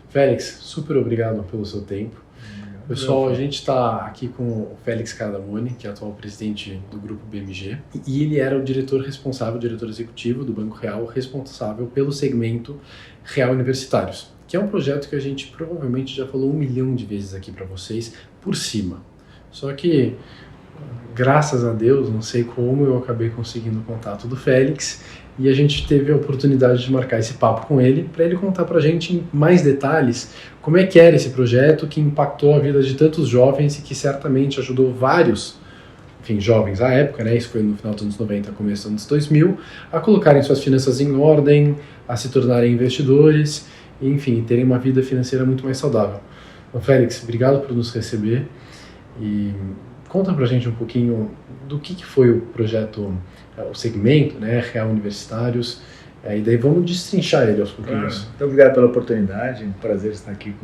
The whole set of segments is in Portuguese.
Félix, super obrigado pelo seu tempo. Pessoal, a gente está aqui com o Félix Cardamone, que é atual presidente do Grupo BMG, e ele era o diretor executivo do Banco Real, responsável pelo segmento Real Universitários, que é um projeto que a gente provavelmente já falou 1 milhão de vezes aqui para vocês, por cima. Só que, graças a Deus, não sei como, eu acabei conseguindo o contato do Félix, e a gente teve a oportunidade de marcar esse papo com ele, para ele contar para a gente em mais detalhes como é que era esse projeto que impactou a vida de tantos jovens e que certamente ajudou vários, jovens à época, né, isso foi no final dos anos 90, começo dos anos 2000, a colocarem suas finanças em ordem, a se tornarem investidores, e, enfim, terem uma vida financeira muito mais saudável. Então, Félix, obrigado por nos receber e conta pra gente um pouquinho do que foi o projeto, o segmento, né, Real Universitários, e daí vamos destrinchar ele aos pouquinhos. Muito obrigado pela oportunidade, um prazer estar aqui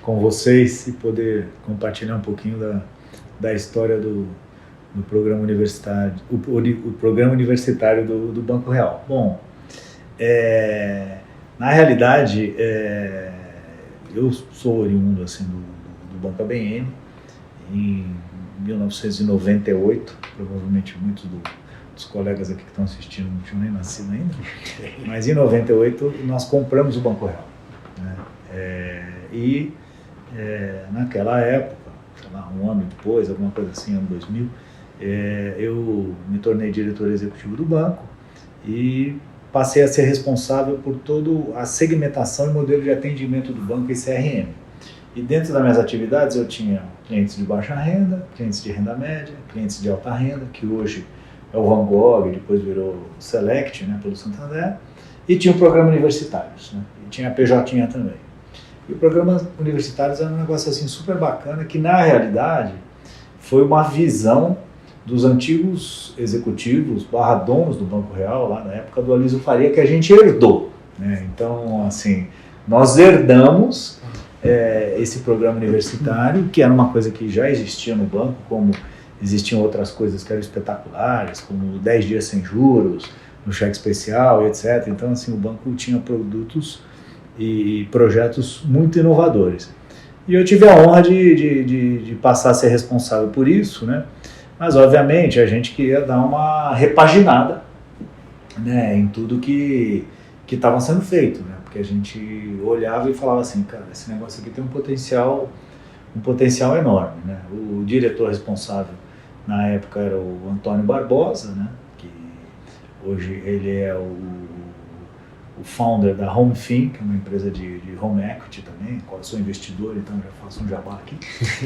com vocês e poder compartilhar um pouquinho da história do programa universitário, o programa universitário do Banco Real. Bom, na realidade, eu sou oriundo assim, do Banco ABN, em 1998, provavelmente muitos dos colegas aqui que estão assistindo não tinham nem nascido ainda, mas em 98 nós compramos o Banco Real, né? Naquela época, sei lá, um ano depois, alguma coisa assim, ano 2000, eu me tornei diretor executivo do banco e passei a ser responsável por toda a segmentação e modelo de atendimento do banco e CRM. E dentro das minhas atividades eu tinha clientes de baixa renda, clientes de renda média, clientes de alta renda, que hoje é o Van Gogh, depois virou Select, né, pelo Santander, e tinha o programa Universitários, né, e tinha a PJ também. E o programa Universitários era um negócio assim super bacana, que na realidade foi uma visão dos antigos executivos, donos do Banco Real, lá na época do Alísio Faria, que a gente herdou, né? Então, assim, nós herdamos esse programa universitário, que era uma coisa que já existia no banco, como existiam outras coisas que eram espetaculares, como 10 dias sem juros, no cheque especial, etc. Então, assim, o banco tinha produtos e projetos muito inovadores. E eu tive a honra de passar a ser responsável por isso, né? Mas, obviamente, a gente queria dar uma repaginada, né, em tudo que estava sendo feito, né? Porque a gente olhava e falava assim, cara, esse negócio aqui tem um potencial enorme, né? O diretor responsável na época era o Antônio Barbosa, né? Que hoje ele é o founder da HomeFin, que é uma empresa de home equity também, eu sou investidor, então já faço um jabá aqui,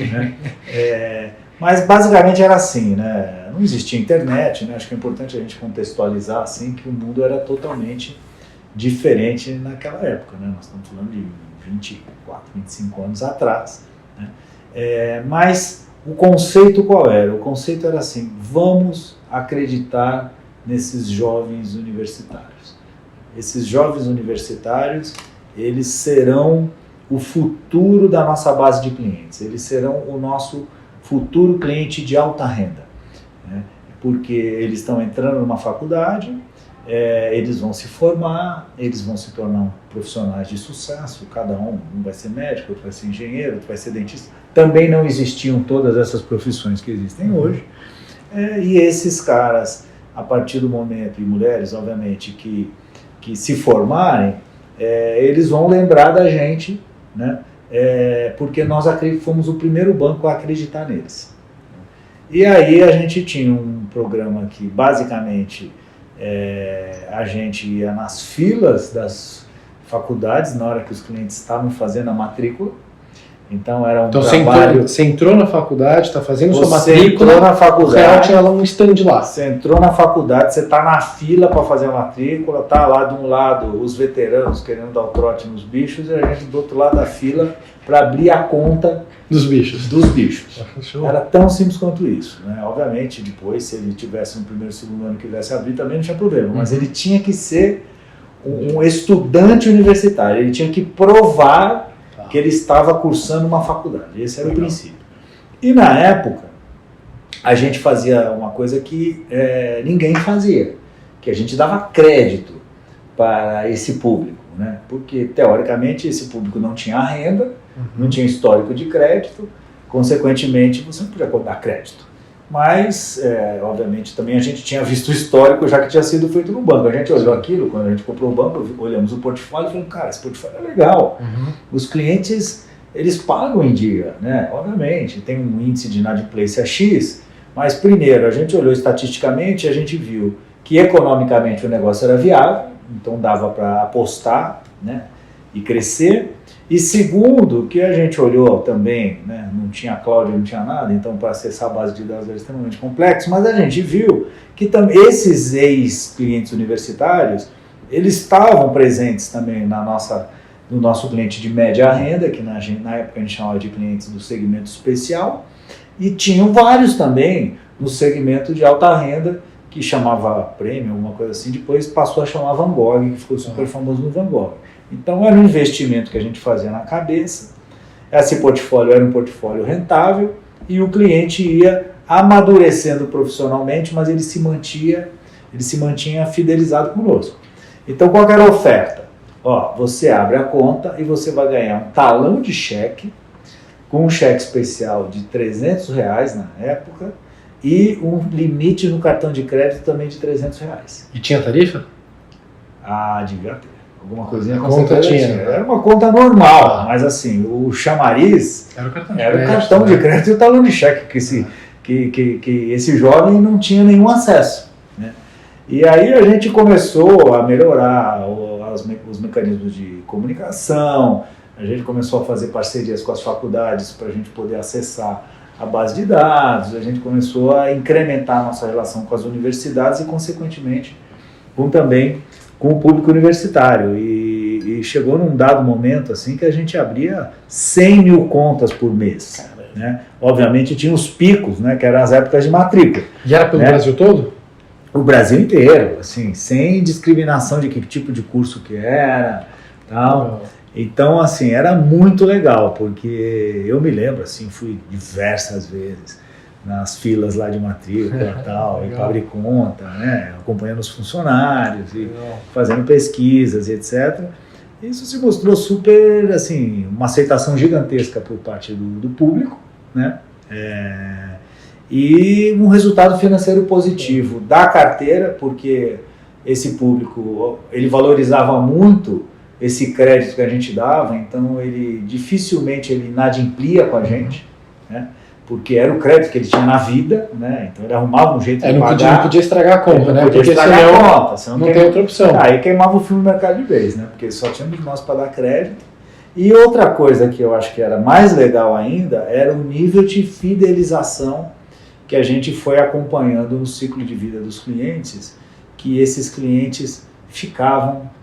né? Mas basicamente era assim, né? Não existia internet, né? Acho que é importante a gente contextualizar assim que o mundo era totalmente diferente naquela época, né? Nós estamos falando de 24, 25 anos atrás, né? Mas o conceito qual era? O conceito era assim, vamos acreditar nesses jovens universitários. Esses jovens universitários, eles serão o futuro da nossa base de clientes, eles serão o nosso futuro cliente de alta renda, né? Porque eles estão entrando numa faculdade, eles vão se formar, eles vão se tornar profissionais de sucesso, cada um vai ser médico, outro vai ser engenheiro, outro vai ser dentista. Também não existiam todas essas profissões que existem hoje, e esses caras, a partir do momento, e mulheres, obviamente, que se formarem, eles vão lembrar da gente, né? Porque nós fomos o primeiro banco a acreditar neles. E aí a gente tinha um programa que basicamente a gente ia nas filas das faculdades na hora que os clientes estavam fazendo a matrícula. Então era um trabalho... Você entrou na faculdade, está fazendo sua matrícula, você entrou na faculdade, o Real tinha lá um stand lá. Você entrou na faculdade, você está na fila para fazer a matrícula, está lá de um lado os veteranos querendo dar o trote nos bichos e a gente do outro lado da fila para abrir a conta dos bichos. Era tão simples quanto isso, né? Obviamente, depois, se ele tivesse no primeiro, segundo ano que quisesse abrir, também não tinha problema, mas ele tinha que ser um estudante universitário, ele tinha que provar que ele estava cursando uma faculdade. Esse era o princípio. E na época, a gente fazia uma coisa que ninguém fazia, que a gente dava crédito para esse público. né? Porque, teoricamente, esse público não tinha renda, não tinha histórico de crédito, consequentemente, você não podia dar crédito. Mas, obviamente, também a gente tinha visto o histórico já que tinha sido feito no banco. A gente olhou aquilo, quando a gente comprou o banco, olhamos o portfólio e falamos, cara, esse portfólio é legal. Os clientes, eles pagam em dia, né? Obviamente, tem um índice de inadimplência X, mas primeiro, a gente olhou estatisticamente e a gente viu que economicamente o negócio era viável, então dava para apostar, né, e crescer. E segundo, que a gente olhou também, né, não tinha cloud, não tinha nada, então para acessar a base de dados era extremamente complexo, mas a gente viu que esses ex-clientes universitários, eles estavam presentes também no nosso cliente de média renda, que na época a gente chamava de clientes do segmento especial, e tinham vários também no segmento de alta renda, que chamava Premium, alguma coisa assim, depois passou a chamar Van Gogh, que ficou super famoso no Van Gogh. Então era um investimento que a gente fazia na cabeça, esse portfólio era um portfólio rentável e o cliente ia amadurecendo profissionalmente, mas ele se mantinha fidelizado conosco. Então qual era a oferta? Você abre a conta e você vai ganhar um talão de cheque, com um cheque especial de R$300 na época e um limite no cartão de crédito também de R$300. E tinha tarifa? Devia ter. Alguma coisinha. A conta tinha. Era uma conta normal, mas assim, o chamariz era o cartão de crédito e o talão de cheque que esse jovem não tinha nenhum acesso, né? E aí a gente começou a melhorar os mecanismos de comunicação, a gente começou a fazer parcerias com as faculdades para a gente poder acessar a base de dados, a gente começou a incrementar a nossa relação com as universidades e, consequentemente, também com o público universitário. E chegou num dado momento assim que a gente abria 100 mil contas por mês. Né? Obviamente tinha os picos, né, que eram as épocas de matrícula. E era pelo Brasil todo? O Brasil inteiro, assim, sem discriminação de que tipo de curso que era, tal. Então, assim, era muito legal, porque eu me lembro, assim, fui diversas vezes nas filas lá de matrícula e tal, e para abrir conta, né, acompanhando os funcionários e fazendo pesquisas e etc. Isso se mostrou super, assim, uma aceitação gigantesca por parte do público, né, e um resultado financeiro positivo da carteira, porque esse público, ele valorizava muito esse crédito que a gente dava, então ele dificilmente ele inadimplia com a gente, né? Porque era o crédito que ele tinha na vida, né? Então ele arrumava um jeito de pagar. Não podia estragar a conta, né? Porque estragar a conta, senão não tem outra opção. Aí queimava o filme no mercado de vez, né? Porque só tínhamos nós para dar crédito. E outra coisa que eu acho que era mais legal ainda era o nível de fidelização que a gente foi acompanhando no ciclo de vida dos clientes, que esses clientes ficavam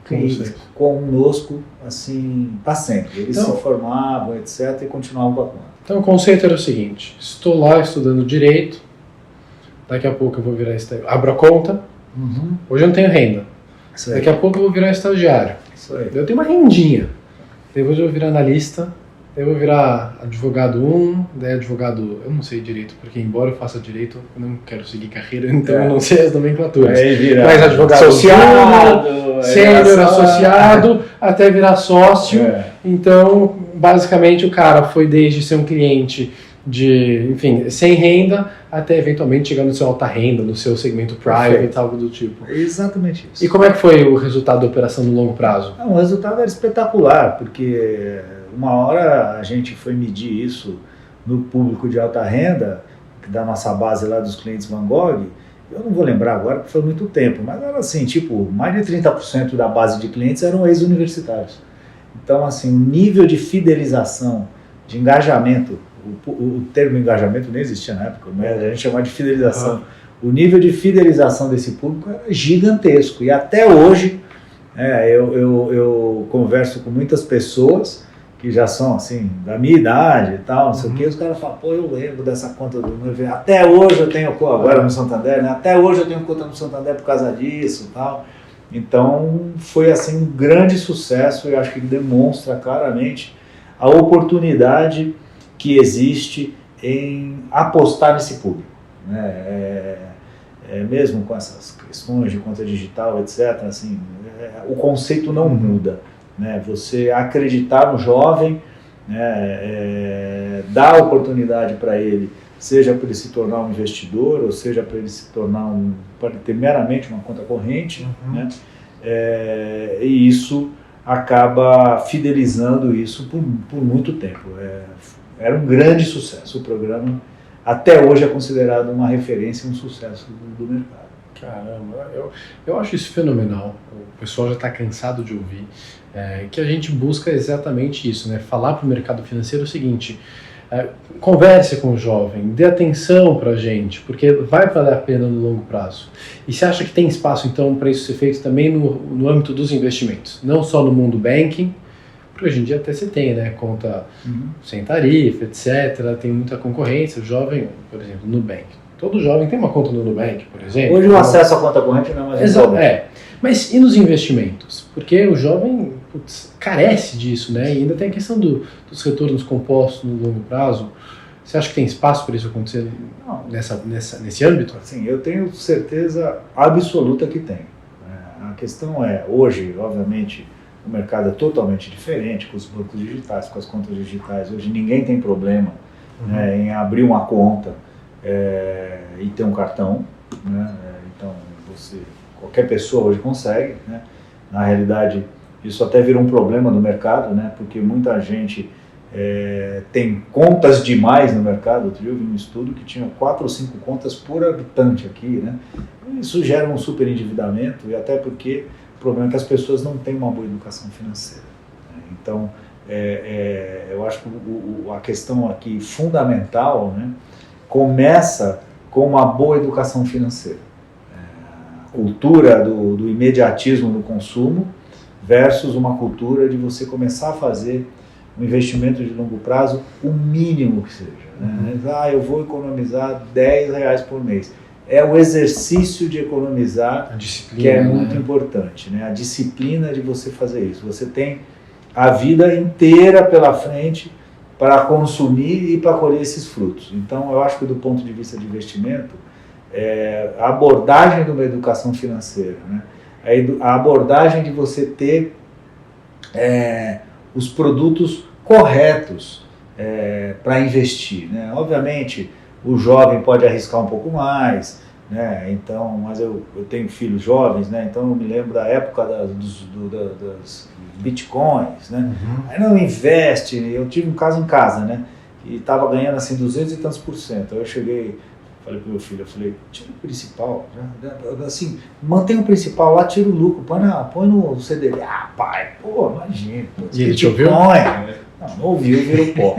conosco assim para sempre. Eles se formavam, etc., e continuavam com a conta. Então o conceito era o seguinte: estou lá estudando direito, daqui a pouco eu vou virar abro a conta, hoje eu não tenho renda, daqui a pouco eu vou virar estagiário, eu tenho uma rendinha, depois eu vou virar analista, eu vou virar advogado daí advogado, eu não sei direito, porque embora eu faça direito, eu não quero seguir carreira, então eu não sei as nomenclaturas. Mas advogado associado, sênior, associado, até virar sócio. Então, basicamente, o cara foi desde ser um cliente sem renda, até eventualmente chegar no seu alta renda, no seu segmento private, algo do tipo. Exatamente isso. E como é que foi o resultado da operação no longo prazo? O resultado era espetacular, porque uma hora a gente foi medir isso no público de alta renda, da nossa base lá dos clientes Van Gogh. Eu não vou lembrar agora porque foi muito tempo, mas era assim, mais de 30% da base de clientes eram ex-universitários. Então, assim, o nível de fidelização, de engajamento, o termo engajamento nem existia na época, mas a gente chamava de fidelização. O nível de fidelização desse público era gigantesco. E até hoje, eu converso com muitas pessoas que já são, assim, da minha idade e tal, não sei o que, os caras falam, eu lembro dessa conta do meu evento, até hoje eu tenho, agora no Santander, né? Até hoje eu tenho conta no Santander por causa disso e tal. Então, foi, assim, um grande sucesso, eu acho que demonstra claramente a oportunidade que existe em apostar nesse público, né? Mesmo com essas questões de conta digital, etc., assim, o conceito não muda. né? Você acreditar no jovem, né? Dar oportunidade para ele, seja para ele se tornar um investidor, ou seja para ele se tornar para ter meramente uma conta corrente, né? E isso acaba fidelizando isso por muito tempo. Era um grande sucesso. O programa até hoje é considerado uma referência e um sucesso do mercado. Caramba, eu acho isso fenomenal. O pessoal já está cansado de ouvir que a gente busca exatamente isso, né? Falar para o mercado financeiro o seguinte: converse com o jovem, dê atenção para a gente, porque vai valer a pena no longo prazo. E você acha que tem espaço, então, para isso ser feito também no âmbito dos investimentos? Não só no mundo banking, porque hoje em dia até você tem, né, conta sem tarifa, etc. Tem muita concorrência. O jovem, por exemplo, Nubank. Todo jovem tem uma conta no Nubank, por exemplo. Hoje o acesso à conta corrente não é mais exato. Mas e nos investimentos? Porque o jovem carece disso, né? E ainda tem a questão dos retornos compostos no longo prazo. Você acha que tem espaço para isso acontecer nesse âmbito? Sim, eu tenho certeza absoluta que tem. A questão é, hoje, obviamente, o mercado é totalmente diferente, com os bancos digitais, com as contas digitais. Hoje ninguém tem problema né, em abrir uma conta e ter um cartão, né? Então qualquer pessoa hoje consegue, né? Na realidade isso até virou um problema no mercado, né? Porque muita gente tem contas demais no mercado. Outro dia eu vi um estudo que tinha 4 ou 5 contas por habitante aqui, né? Isso gera um super endividamento, e até porque o problema é que as pessoas não têm uma boa educação financeira, né? Então eu acho que a questão aqui fundamental, né, começa com uma boa educação financeira. A cultura do imediatismo no consumo versus uma cultura de você começar a fazer um investimento de longo prazo, o mínimo que seja, né? Eu vou economizar R$10 por mês. É o exercício de economizar que é muito importante, né? A disciplina de você fazer isso. Você tem a vida inteira pela frente para consumir e para colher esses frutos. Então, eu acho que do ponto de vista de investimento, a abordagem de uma educação financeira, né? A abordagem de você ter os produtos corretos para investir, né? Obviamente, o jovem pode arriscar um pouco mais, né? Então, mas eu tenho filhos jovens, né? Então eu me lembro da época das bitcoins, né? Aí não investe. Eu tive um caso em casa, né? E estava ganhando assim 200 e tantos %. Aí eu cheguei, falei pro meu filho, eu falei, tira o principal, né? Assim, mantém o principal lá, tira o lucro, põe no CDB. Ah, pai, pô, imagina. Pô, e ele te ouviu? Não ouviu, virou pó.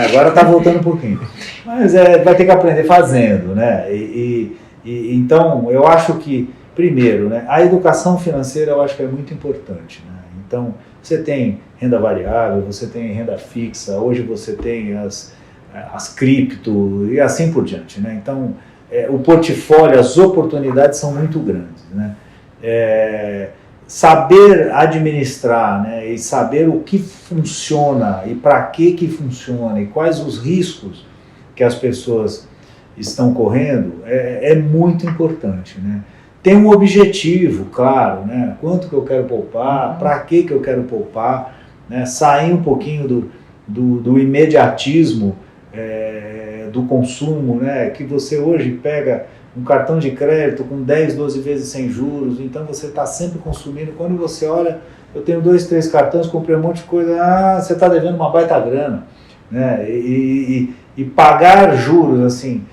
Agora tá voltando um pouquinho. Mas vai ter que aprender fazendo, né? Então, eu acho que, primeiro, né, a educação financeira eu acho que é muito importante, né? Então, você tem renda variável, você tem renda fixa, hoje você tem as cripto e assim por diante, né? Então, o portfólio, as oportunidades são muito grandes, né? Saber administrar, né, e saber o que funciona e para que funciona e quais os riscos que as pessoas estão correndo é muito importante, né? Tem um objetivo, claro, né? Quanto que eu quero poupar, para que eu quero poupar, né? Sair um pouquinho do imediatismo do consumo, né? Que você hoje pega um cartão de crédito com 10, 12 vezes sem juros, então você está sempre consumindo. Quando você olha, eu tenho 2, 3 cartões, comprei um monte de coisa, você está devendo uma baita grana, né? E pagar juros assim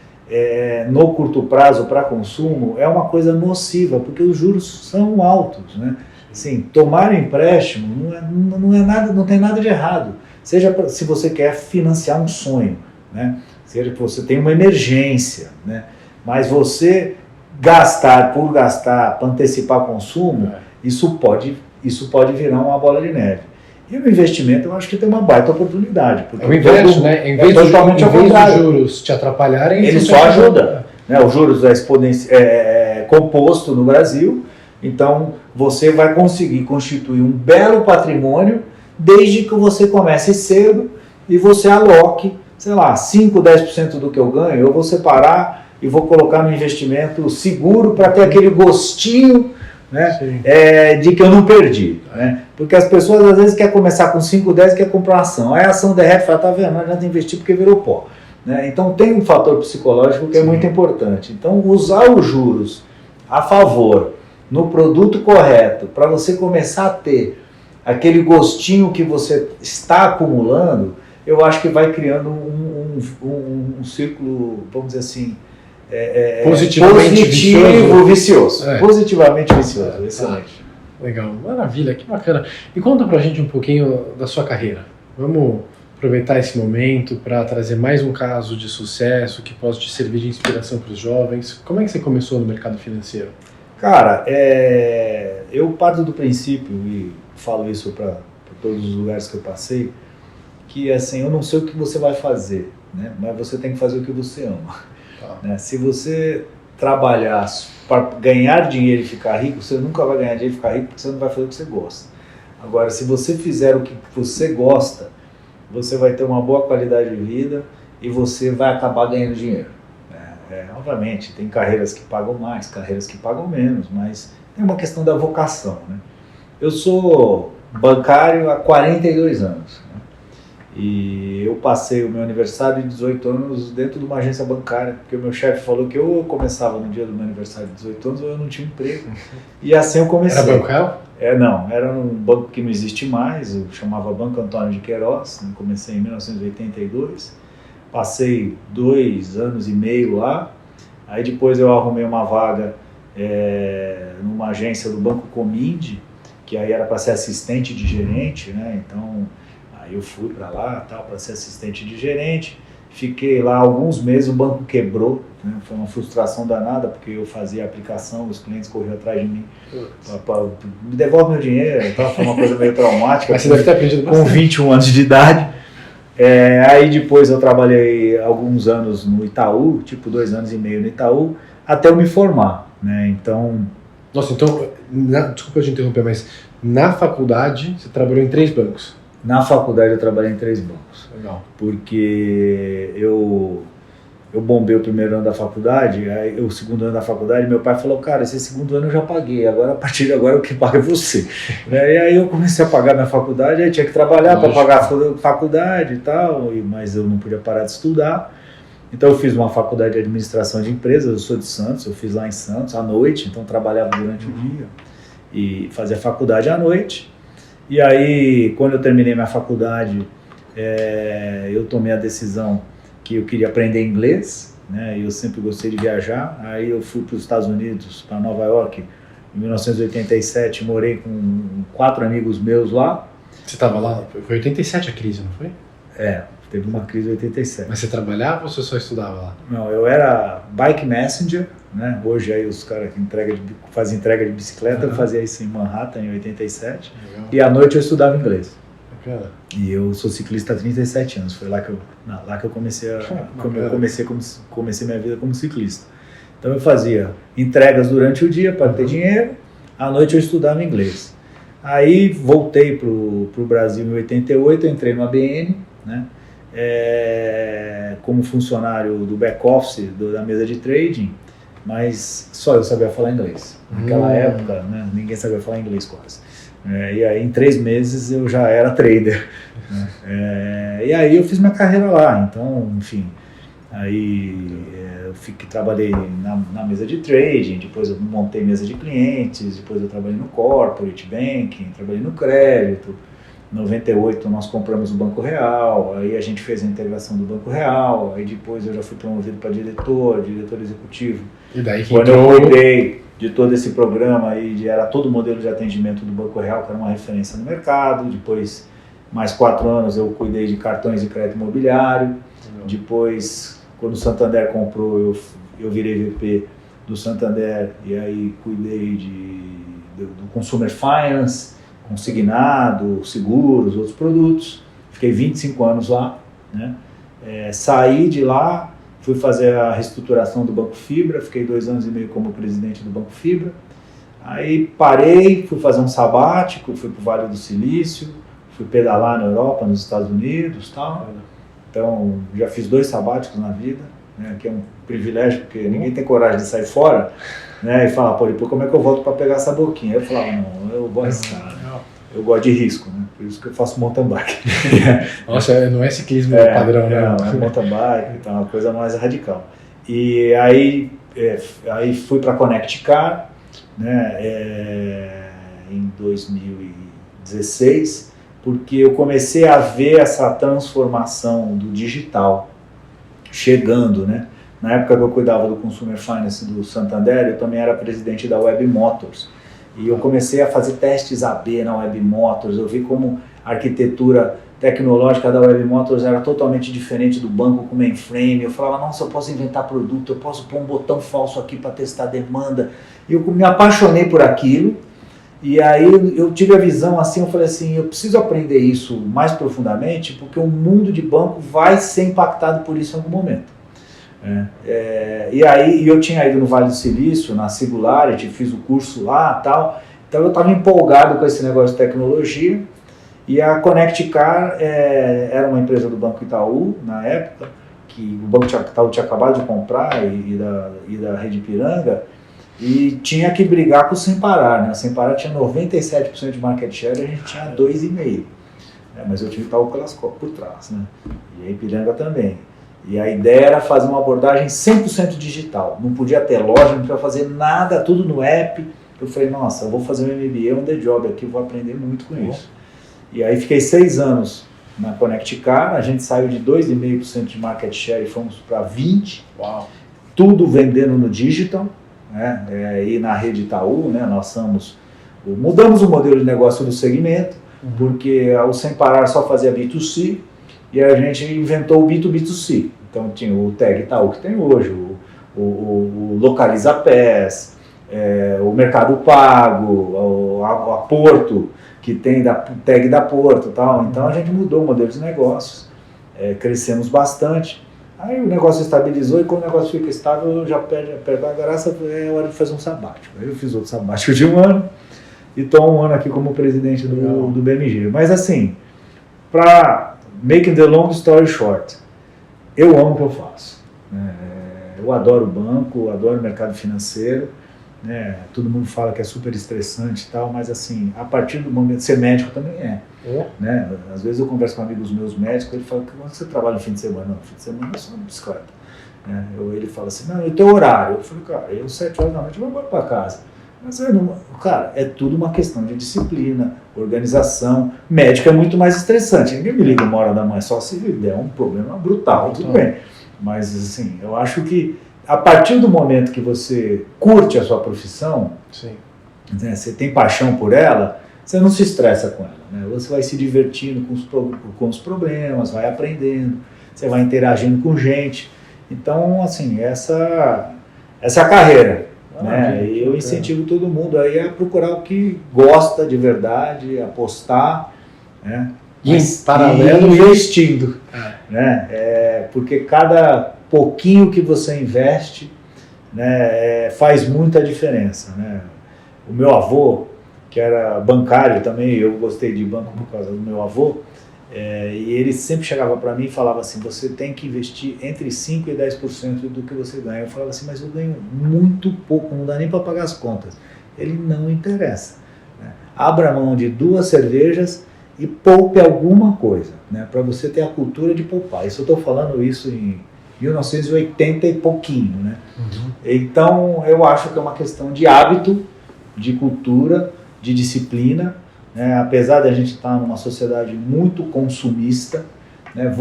no curto prazo para consumo é uma coisa nociva, porque os juros são altos, né? Assim, tomar empréstimo não é nada, não tem nada de errado, seja se você quer financiar um sonho, né? Seja que você tem uma emergência, né? Mas você gastar por gastar, para antecipar consumo, isso pode virar uma bola de neve. E no investimento eu acho que tem uma baita oportunidade. Porque o inverso, né? Em vez dos juros te atrapalharem, ele só ajuda, né? Os juros composto no Brasil, então você vai conseguir constituir um belo patrimônio desde que você comece cedo e você aloque, sei lá, 5, 10% do que eu ganho, eu vou separar e vou colocar no investimento seguro para ter aquele gostinho né? De que eu não perdi, né? Porque as pessoas às vezes querem começar com 5, 10 e quer comprar uma ação. Aí a ação derrete e fala, tá vendo, não adianta investir porque virou pó. Né? Então tem um fator psicológico que é muito importante. Então usar os juros a favor, no produto correto, para você começar a ter aquele gostinho que você está acumulando, eu acho que vai criando um círculo, vamos dizer assim, positivo, vicioso. Positivamente vicioso, excelente. Legal, maravilha, que bacana. E conta pra gente um pouquinho da sua carreira. Vamos aproveitar esse momento para trazer mais um caso de sucesso que possa te servir de inspiração para os jovens. Como é que você começou no mercado financeiro? Cara, eu parto do princípio, e falo isso para todos os lugares que eu passei, que assim, eu não sei o que você vai fazer, né? Mas você tem que fazer o que você ama. Né? Se você trabalhar para ganhar dinheiro e ficar rico, você nunca vai ganhar dinheiro e ficar rico porque você não vai fazer o que você gosta. Agora, se você fizer o que você gosta, você vai ter uma boa qualidade de vida e você vai acabar ganhando dinheiro. Obviamente, tem carreiras que pagam mais, carreiras que pagam menos, mas é uma questão da vocação. Né? Eu sou bancário há 42 anos. Né? E eu passei o meu aniversário de 18 anos dentro de uma agência bancária, porque o meu chefe falou que ou eu começava no dia do meu aniversário de 18 anos ou eu não tinha emprego. E assim eu comecei. Era Banco Real? Não, era um banco que não existe mais, eu chamava Banco Antônio de Queiroz, né? Comecei em 1982, passei 2 anos e meio lá, aí depois eu arrumei uma vaga numa agência do Banco Cominde, que aí era para ser assistente de gerente, né? Então aí eu fui para lá para ser assistente de gerente, fiquei lá alguns meses, o banco quebrou, né? Foi uma frustração danada, porque eu fazia a aplicação, os clientes corriam atrás de mim, me devolve meu dinheiro, então foi uma coisa meio traumática. Mas você deve ter aprendido com 21 anos de idade. Aí depois eu trabalhei alguns anos no Itaú, tipo 2 anos e meio no Itaú, até eu me formar, né? Então... Nossa, então, desculpa te interromper, mas na faculdade você trabalhou em 3 bancos? Na faculdade eu trabalhei em 3 bancos. Legal. Porque eu bombei o primeiro ano da faculdade, aí o segundo ano da faculdade, meu pai falou, cara, esse segundo ano eu já paguei, agora a partir de agora o que paga é você. Né? E aí eu comecei a pagar minha faculdade, aí tinha que trabalhar para pagar a faculdade e tal, mas eu não podia parar de estudar. Então eu fiz uma faculdade de administração de empresas, eu sou de Santos, eu fiz lá em Santos à noite, então trabalhava durante o dia e fazia faculdade à noite. E aí, quando eu terminei minha faculdade, eu tomei a decisão que eu queria aprender inglês, né? E eu sempre gostei de viajar. Aí eu fui para os Estados Unidos, para Nova York, em 1987, morei com 4 amigos meus lá. Você estava lá? Foi 87 a crise, não foi? Teve uma crise em 87. Mas você trabalhava ou você só estudava lá? Não, eu era bike messenger, né? Hoje aí os caras que fazem entrega de bicicleta, eu fazia isso em Manhattan em 87. Legal. E à noite eu estudava inglês. Bacana. E eu sou ciclista há 37 anos, foi lá que eu comecei minha vida como ciclista. Então eu fazia entregas durante o dia para ter dinheiro, à noite eu estudava inglês. Aí voltei pro Brasil em 88, entrei no ABN, né? Como funcionário do back-office da mesa de trading, mas só eu sabia falar inglês. Naquela época, né, ninguém sabia falar inglês quase. E aí em 3 meses eu já era trader. Né? E aí eu fiz minha carreira lá, então, enfim, aí eu trabalhei na mesa de trading, depois eu montei mesa de clientes, depois eu trabalhei no corporate banking, trabalhei no crédito. Em 98 nós compramos o Banco Real, aí a gente fez a integração do Banco Real, aí depois eu já fui promovido para diretor executivo. E daí quando eu cuidei de todo esse programa aí, era todo o modelo de atendimento do Banco Real, que era uma referência no mercado. Depois, mais 4 anos, eu cuidei de cartões de crédito imobiliário. Depois, quando o Santander comprou, eu virei VP do Santander e aí cuidei do Consumer Finance, consignado, seguros, outros produtos. Fiquei 25 anos lá, né? Saí de lá, fui fazer a reestruturação do Banco Fibra, fiquei 2 anos e meio como presidente do Banco Fibra. Aí parei, fui fazer um sabático, fui para o Vale do Silício, fui pedalar na Europa, nos Estados Unidos, tal. Então já fiz 2 sabáticos na vida, né, que é um privilégio, porque ninguém tem coragem de sair fora, né, e falar, pô, depois como é que eu volto para pegar essa boquinha? Eu falava, não, eu vou arriscar, eu gosto de risco, né, por isso que eu faço mountain bike. Nossa, não é ciclismo padrão, né? Não, é mountain bike, então é uma coisa mais radical. E aí fui para Connect Car, né, em 2016, porque eu comecei a ver essa transformação do digital chegando, né? Na época que eu cuidava do Consumer Finance do Santander, eu também era presidente da Web Motors. E eu comecei a fazer testes AB na Web Motors, eu vi como a arquitetura tecnológica da Web Motors era totalmente diferente do banco com mainframe. Eu falava, nossa, eu posso inventar produto, eu posso pôr um botão falso aqui para testar demanda. E eu me apaixonei por aquilo. E aí eu tive a visão assim, eu falei assim, eu preciso aprender isso mais profundamente, porque o mundo de banco vai ser impactado por isso em algum momento. E aí eu tinha ido no Vale do Silício, na Singularity, fiz o curso lá e tal, então eu estava empolgado com esse negócio de tecnologia, e a Connect Car era uma empresa do Banco Itaú, na época, que o Banco Itaú tinha acabado de comprar, e da Rede Ipiranga, e tinha que brigar com o Sem Parar, né? O Sem Parar tinha 97% de market share e a gente tinha 2,5%. Mas eu tive que estar pelas costas por trás, né? E a Ipiranga também. E a ideia era fazer uma abordagem 100% digital. Não podia ter loja, não podia fazer nada, tudo no app. Eu falei, nossa, eu vou fazer um MBA on the job aqui, vou aprender muito com isso. E aí fiquei 6 anos na Connect Car, a gente saiu de 2,5% de market share e fomos para 20%. Uau. Tudo vendendo no digital. Né? E na rede Itaú, né, nós mudamos o modelo de negócio do segmento, porque o Sem Parar só fazia B2C e a gente inventou o B2B2C. Então tinha o Tag Itaú que tem hoje, o Localiza Pés, o Mercado Pago, a Porto, que tem da Tag da Porto e tal. Então a gente mudou o modelo de negócios, crescemos bastante. Aí o negócio estabilizou e quando o negócio fica estável, já perde a graça, é hora de fazer um sabático. Aí eu fiz outro sabático de 1 ano e estou 1 ano aqui como presidente do BMG. Mas assim, para making the long story short, eu amo o que eu faço. Eu adoro o banco, adoro o mercado financeiro. Todo mundo fala que é super estressante e tal, mas assim, a partir do momento, ser médico também né? Às vezes eu converso com amigos meus médicos, ele fala, quando você trabalha no fim de semana? Não, no fim de semana eu só na bicicleta. Ele fala assim, não, e o teu horário? Eu falei, cara, eu 7 horas da noite eu vou embora para casa. Mas cara, é tudo uma questão de disciplina, organização. Médico é muito mais estressante, ninguém me liga 1h da manhã, só se der um problema brutal, tudo bem. Mas assim, eu acho que a partir do momento que você curte a sua profissão, né, você tem paixão por ela, você não se estressa com ela. Né? Você vai se divertindo com os problemas, vai aprendendo, você vai interagindo com gente. Então, assim, essa é a carreira. Né? E eu incentivo todo mundo aí a procurar o que gosta de verdade, apostar, né? E em paralelo investindo. Né? Porque cada pouquinho que você investe, né, faz muita diferença. Né? O meu avô, que era bancário também, eu gostei de banco por causa do meu avô, e ele sempre chegava para mim e falava assim, você tem que investir entre 5% e 10% do que você ganha. Eu falava assim, mas eu ganho muito pouco, não dá nem para pagar as contas. Ele não interessa. Né? Abra mão de 2 cervejas e poupe alguma coisa, né, para você ter a cultura de poupar. Isso eu estou falando isso em 1980 e pouquinho. Né? Então eu acho que é uma questão de hábito, de cultura, de disciplina, né? Apesar de a gente estar numa sociedade muito consumista, né?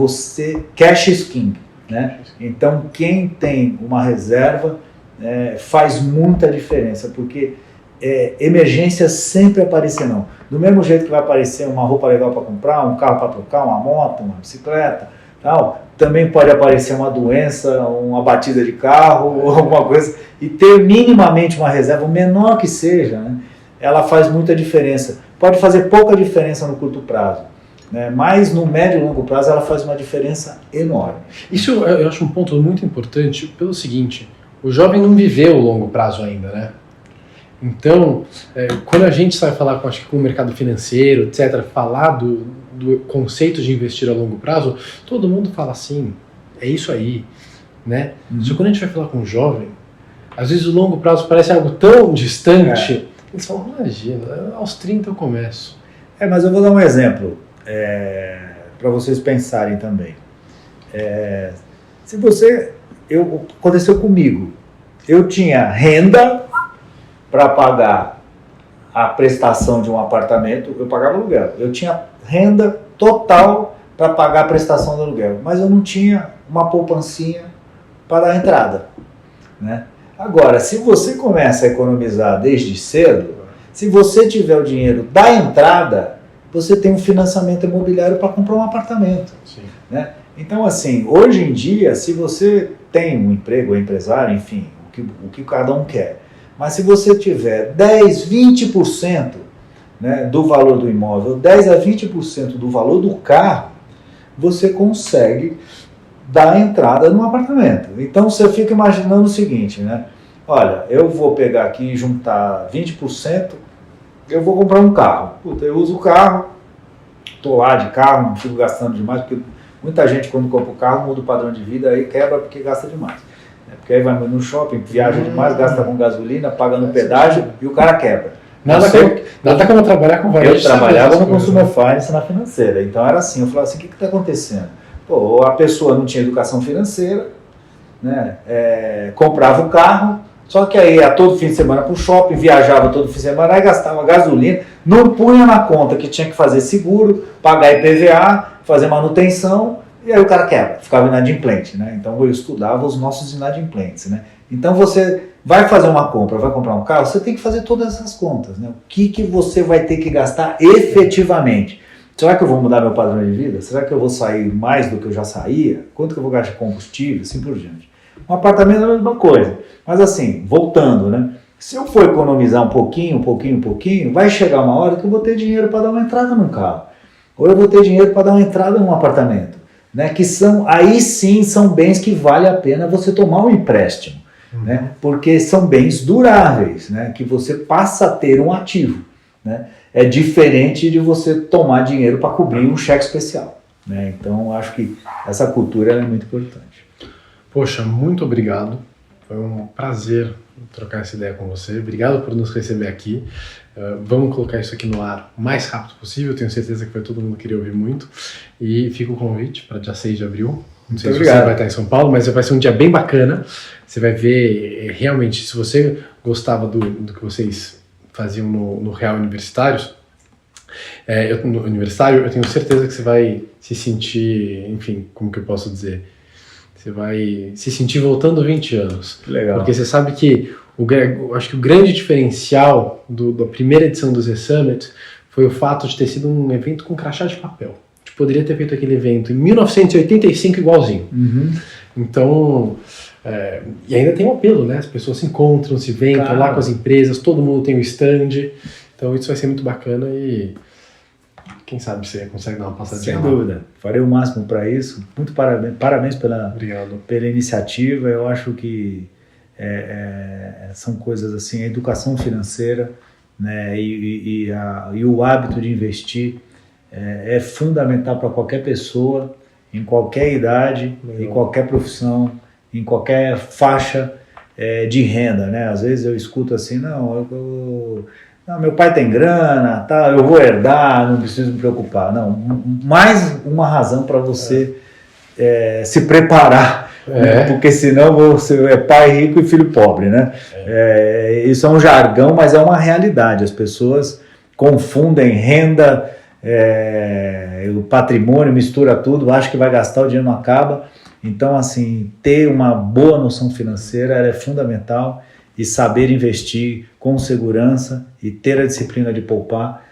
Cash is king, né? Então quem tem uma reserva faz muita diferença, porque emergências sempre aparecerão. Do mesmo jeito que vai aparecer uma roupa legal para comprar, um carro para trocar, uma moto, uma bicicleta, tal, também pode aparecer uma doença, uma batida de carro ou alguma coisa, e ter minimamente uma reserva, o menor que seja, né, ela faz muita diferença. Pode fazer pouca diferença no curto prazo, né, mas no médio e longo prazo ela faz uma diferença enorme. Isso eu acho um ponto muito importante pelo seguinte, o jovem não viveu o longo prazo ainda, né? Então, quando a gente sai falar com o mercado financeiro, etc., falar do conceito de investir a longo prazo, todo mundo fala assim, é isso aí. né? Só que quando a gente vai falar com um jovem, às vezes o longo prazo parece algo tão distante, eles falam, imagina, aos 30 eu começo. Mas eu vou dar um exemplo, para vocês pensarem também. Aconteceu comigo, eu tinha renda para pagar a prestação de um apartamento, eu pagava aluguel, eu tinha renda total para pagar a prestação do aluguel, mas eu não tinha uma poupancinha para dar entrada, né? Agora, se você começa a economizar desde cedo, se você tiver o dinheiro da entrada, você tem um financiamento imobiliário para comprar um apartamento. Sim. Né? Então, assim, hoje em dia, se você tem um emprego, é empresário, enfim, o que cada um quer, mas se você tiver 10, 20%, né, do valor do imóvel, 10 a 20% do valor do carro, você consegue dar entrada num apartamento. Então você fica imaginando o seguinte, né? Olha, eu vou pegar aqui e juntar 20%, eu vou comprar um carro. Puta, eu uso o carro, estou lá de carro, não fico gastando demais, porque muita gente quando compra o carro muda o padrão de vida, aí quebra porque gasta demais. Porque aí vai no shopping, viaja demais, gasta com gasolina, paga no pedágio e o cara quebra. Nada como trabalhar com varejo. Eu trabalhava no Consumer Finance na financeira, então era assim, eu falava assim, o que está acontecendo? Pô, a pessoa não tinha educação financeira, né? Comprava o carro, só que aí ia todo fim de semana para o shopping, viajava todo fim de semana, aí gastava gasolina, não punha na conta que tinha que fazer seguro, pagar IPVA, fazer manutenção, e aí o cara quebra, ficava inadimplente, né? Então eu estudava os nossos inadimplentes, né? Então você vai fazer uma compra, vai comprar um carro, você tem que fazer todas essas contas, né? O que você vai ter que gastar efetivamente? Será que eu vou mudar meu padrão de vida? Será que eu vou sair mais do que eu já saía? Quanto que eu vou gastar de combustível? Assim por diante. Um apartamento é a mesma coisa. Mas assim, voltando, né? Se eu for economizar um pouquinho, vai chegar uma hora que eu vou ter dinheiro para dar uma entrada num carro. Ou eu vou ter dinheiro para dar uma entrada num apartamento. Né? Que aí sim são bens que vale a pena você tomar um empréstimo. Né? Porque são bens duráveis, né? Que você passa a ter um ativo. Né? É diferente de você tomar dinheiro para cobrir um cheque especial. Né? Então, acho que essa cultura é muito importante. Poxa, muito obrigado. Foi um prazer trocar essa ideia com você. Obrigado por nos receber aqui. Vamos colocar isso aqui no ar o mais rápido possível. Tenho certeza que vai todo mundo querer ouvir muito. E fica o convite para dia 6 de abril. Não sei se você vai estar em São Paulo, mas vai ser um dia bem bacana. Você vai ver, realmente, se você gostava do que vocês faziam no Real Universitários, no Universitário, eu tenho certeza que você vai se sentir, enfim, como que eu posso dizer? Você vai se sentir voltando 20 anos. Legal. Porque você sabe que acho que o grande diferencial da primeira edição do Z-Summit foi o fato de ter sido um evento com crachá de papel. A gente poderia ter feito aquele evento em 1985 igualzinho. Uhum. Então, e ainda tem um apelo, né? As pessoas se encontram, se veem, estão lá com as empresas, todo mundo tem um stand. Então isso vai ser muito bacana e quem sabe você consegue dar uma passadinha lá. Sem dúvida. Farei o máximo para isso. Muito parabéns pela iniciativa. Eu acho que são coisas assim, a educação financeira, né, e o hábito de investir é fundamental para qualquer pessoa, em qualquer idade, em qualquer profissão, em qualquer faixa de renda, né? Às vezes eu escuto assim, não, meu pai tem grana, tá, eu vou herdar, não preciso me preocupar. Não, mais uma razão para você se preparar, né? Porque senão você é pai rico e filho pobre, né? Isso é um jargão, mas é uma realidade. As pessoas confundem renda, o patrimônio, mistura tudo, acha que vai gastar, o dinheiro não acaba. Então, assim, ter uma boa noção financeira é fundamental, e saber investir com segurança e ter a disciplina de poupar,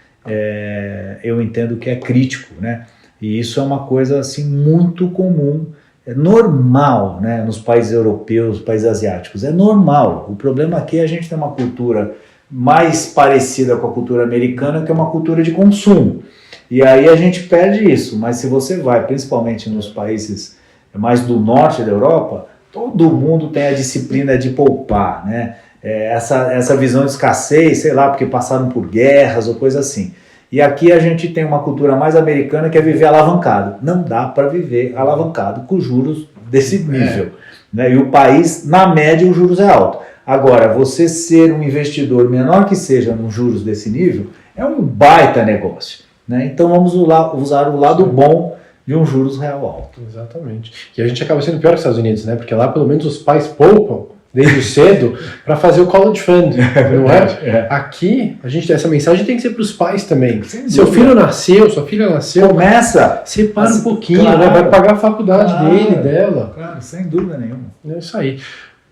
eu entendo que é crítico, né? E isso é uma coisa assim, muito comum, normal, né? Nos países europeus, países asiáticos, é normal. O problema aqui é a gente tem uma cultura mais parecida com a cultura americana, que é uma cultura de consumo. E aí a gente perde isso, mas se você vai, principalmente nos países mais do norte da Europa, todo mundo tem a disciplina de poupar, né? Essa visão de escassez, sei lá, porque passaram por guerras ou coisa assim. E aqui a gente tem uma cultura mais americana, que é viver alavancado. Não dá para viver alavancado com juros desse nível. Né? E o país, na média, os juros é alto. Agora, você ser um investidor, menor que seja, nos juros desse nível, é um baita negócio. Né? Então vamos usar o lado bom de um juros real alto. Exatamente. E a gente acaba sendo pior que os Estados Unidos, né? Porque lá pelo menos os pais poupam desde cedo para fazer o college fund, não é? Aqui, essa mensagem tem que ser para os pais também. Seu filho nasceu, sua filha nasceu. Começa. Separa um pouquinho, claro, né? Vai pagar a faculdade dele, dela. Claro, sem dúvida nenhuma. É isso aí.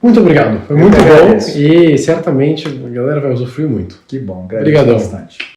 Muito obrigado. Foi muito bom e certamente a galera vai usufruir muito. Que bom. Obrigadão. Bastante.